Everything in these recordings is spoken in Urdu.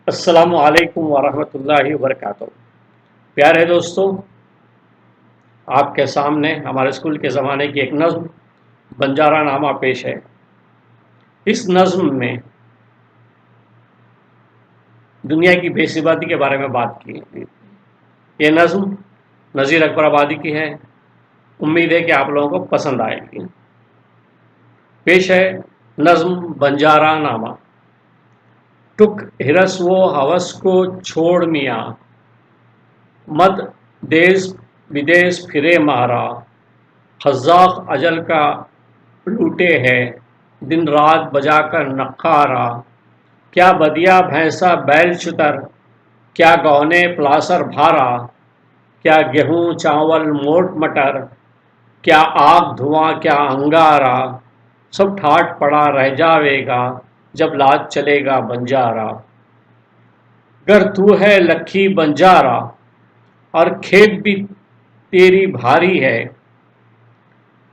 السلام علیکم ورحمۃ اللہ وبرکاتہ۔ پیارے دوستو، آپ کے سامنے ہمارے اسکول کے زمانے کی ایک نظم بنجارہ نامہ پیش ہے۔ اس نظم میں دنیا کی بے ثباتی کے بارے میں بات کی۔ یہ نظم نذیر اکبر آبادی کی ہے۔ امید ہے کہ آپ لوگوں کو پسند آئے گی۔ پیش ہے نظم بنجارہ نامہ۔ ٹک ہرس و ہوس کو چھوڑ میاں، مد دیس بدیس پھرے مارا، خزاق اجل کا لوٹے ہے، دن رات بجا کر نقارا، کیا بدیا بھینسا بیل شتر، کیا گونے پلاسر بھارا، کیا گیہوں چاول موٹ مٹر، کیا آگ دھواں کیا انگارا، سب ٹھاٹ پڑا رہ جاوے گا جب لاد چلے گا بنجارا۔ گر تو ہے لکھی بنجارا اور کھیت بھی تیری بھاری ہے،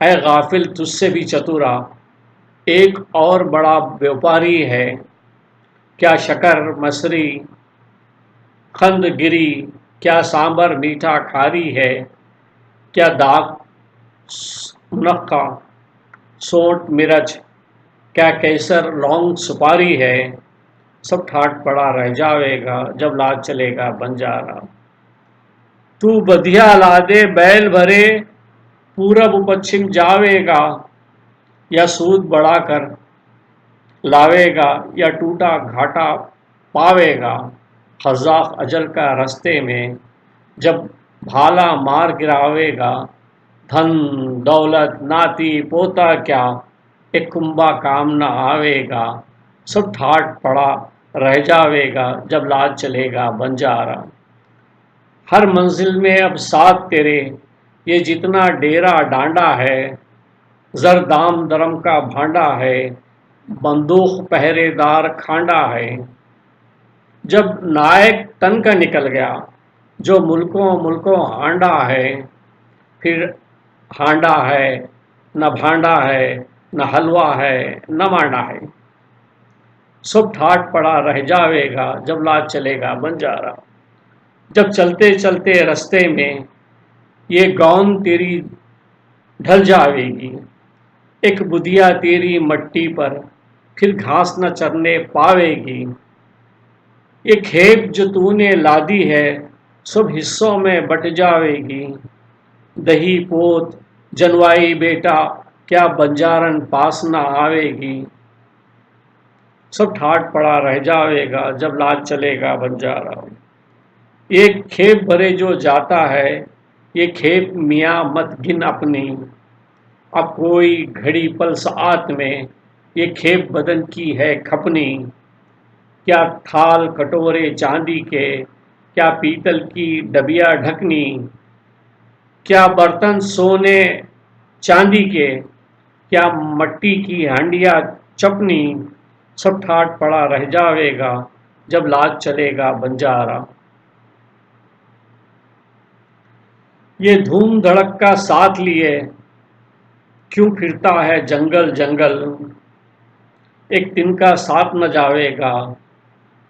اے غافل تجھ سے بھی چتورا ایک اور بڑا بیوپاری ہے، کیا شکر مصری قند گری، کیا سانبر میٹھا کھاری ہے، کیا داغ منقع سونٹ مرچ، کیا کیسر لونگ سپاری ہے، سب ٹھاٹ پڑا رہ جاوے گا جب لاد چلے گا بنجارا۔ تو بدھیا لادے بیل بھرے پورب پچھم جاوے گا، یا سود بڑھا کر لاوے گا یا ٹوٹا گھاٹا پاوے گا، خزاق اجل کا رستے میں جب بھالا مار گراوے گا، دھن دولت ناتی پوتا کیا ایک کنبا کام نہ آوے گا، سب ٹھاٹ پڑا رہ جاوے گا جب لاد چلے گا بنجارا۔ ہر منزل میں اب ساتھ تیرے یہ جتنا ڈیرا ڈانڈا ہے، زر دام درم کا بھانڈا ہے، بندوق پہرے دار کھانڈا ہے، جب نائک تن کا نکل گیا جو ملکوں ملکوں ہانڈا ہے، پھر ہانڈا ہے نہ بھانڈا ہے نہ حلوہ ہے نہ مانڈا ہے، سب ٹھاٹ پڑا رہ جاوے گا جب لاد چلے گا بنجارا۔ جب چلتے چلتے رستے میں یہ گون تیری ڈھل جاوے گی، ایک بدھیا تیری مٹی پر پھر گھاس نہ چرنے پاوے گی، یہ کھیپ جو تو نے لادی ہے سب حصوں میں بٹ جاوے گی، دہی پوت جنوائی بیٹا کیا بنجارن پاس نہ آوے گی، سب ٹھاٹ پڑا رہ جاوے گا جب لاد چلے گا بنجارا۔ یہ کھیپ بھرے جو جاتا ہے یہ کھیپ میاں مت گن اپنی، اب کوئی گھڑی پل ساعت میں یہ کھیپ بدن کی ہے کھپنی، کیا تھال کٹورے چاندی کے، کیا پیتل کی ڈبیا ڈھکنی، کیا برتن سونے چاندی کے، کیا مٹی کی ہانڈیاں چپنی، سب ٹھاٹ پڑا رہ جاوے گا جب لاد چلے گا بنجارا۔ یہ دھوم دھڑک کا ساتھ لیے کیوں پھرتا ہے جنگل جنگل، ایک دن کا ساتھ نہ جاوے گا،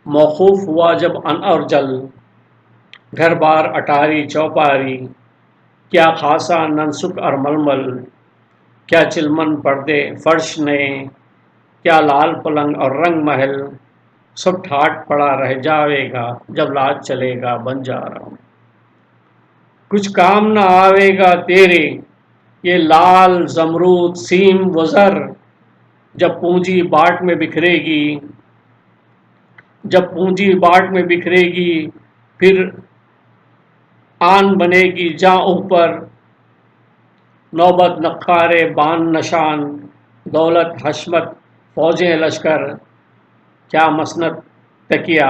موقوف ہوا جب ان اور جل، گھر بار اٹاری چوپاری، کیا خاصا ننسک اور ململ، کیا چلمن پردے فرش نئے، کیا لال پلنگ اور رنگ محل، سب ٹھاٹ پڑا رہ جاوے گا جب لاد چلے گا بنجارا۔ کچھ کام نہ آوے گا تیرے یہ لال زمرود سیم و زر، جب پونجی باٹ میں بکھرے گی، جب پونجی باٹ میں بکھرے گی پھر آن بنے گی جاں اوپر، نوبت نقارے بان نشان، دولت حشمت فوجیں لشکر، کیا مسند تکیہ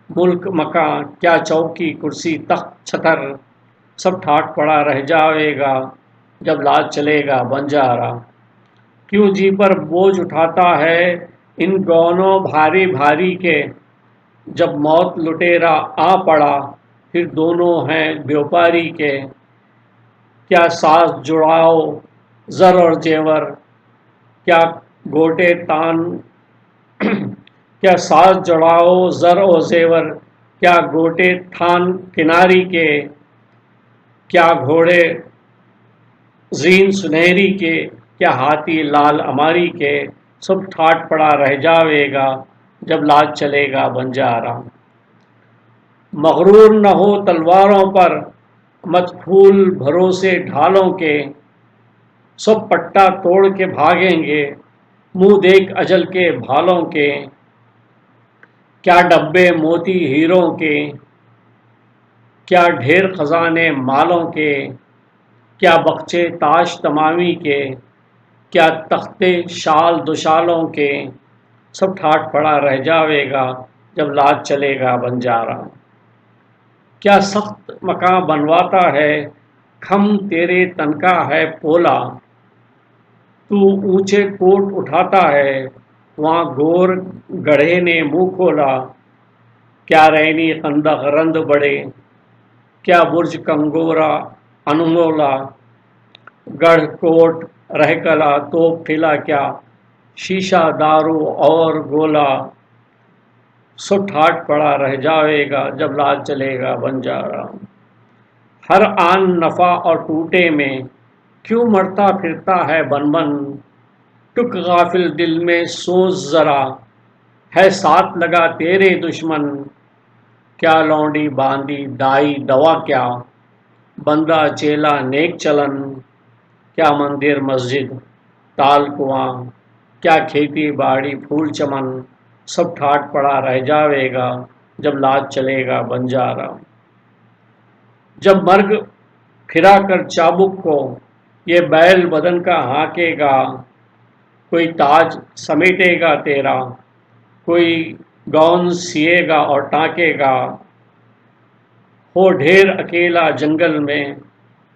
ملک مکاں، کیا چوکی کرسی تخت چھتر، سب ٹھاٹ پڑا رہ جاوے گا جب لاد چلے گا بنجارا۔ کیوں جی پر بوجھ اٹھاتا ہے ان گونوں بھاری بھاری کے، جب موت لٹیرا آ پڑا پھر دونوں ہیں بیوپاری کے، کیا ساز جڑاؤ زر اور زیور، کیا گوٹے تان کیا ساز جڑاؤ زر و زیور، کیا گوٹے تھان کناری کے، کیا گھوڑے زین سنہری کے، کیا ہاتھی لال اماری کے، سب ٹھاٹ پڑا رہ جاوے گا جب لاج چلے گا بنجارا۔ مغرور نہ ہو تلواروں پر، مت پھول بھروسے ڈھالوں کے، سب پٹا توڑ کے بھاگیں گے منہ دیکھ اجل کے بھالوں کے۔ کیا ڈبے موتی ہیروں کے، کیا ڈھیر خزانے مالوں کے، کیا بخچے تاج تمامی کے، کیا تختے شال دوشالوں کے، سب ٹھاٹ پڑا رہ جاوے گا جب لاج چلے گا بنجارا۔ کیا سخت مکاں بنواتا ہے کھم تیرے تن کا ہے پولا، تو اونچے کوٹ اٹھاتا ہے وہاں گور گڑھے نے منہ کھولا۔ کیا رینی خندق رند بڑے، کیا برج کنگورا انمولا، گڑھ کوٹ رہ کلا توپ قلعہ، کیا شیشہ دارو اور گولا، سو ٹھاٹ پڑا رہ جاوے گا جب لاج چلے گا بنجارا۔ ہر آن نفع اور ٹوٹے میں کیوں مرتا پھرتا ہے بن بن، ٹک غافل دل میں سوچ ذرا ہے ساتھ لگا تیرے دشمن۔ کیا لونڈی باندی دائی دوا، کیا بندہ چیلا نیک چلن، کیا مندر مسجد تال کنواں، کیا کھیتی باڑی پھول چمن، سب ٹھاٹ پڑا رہ جاوے گا جب لاج چلے گا بنجارا۔ جب مرگ پھرا کر چابک کو یہ بیل بدن کا ہانکے گا، کوئی تاج سمیٹے گا تیرا، کوئی گون سیے گا اور ٹانکے گا۔ ہو ڈھیر اکیلا جنگل میں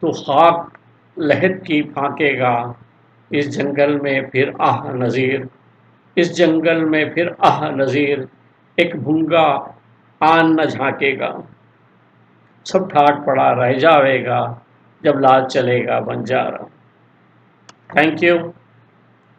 تو خاک لحد کی پھانکے گا، اس جنگل میں پھر آہ نذیر، اس جنگل میں پھر آہ نذیر، ایک بھونگا آن نہ جھانکے گا۔ سب ٹھاٹ پڑا رہ جاوے گا جب لاج چلے گا بنجارا۔ Thank you.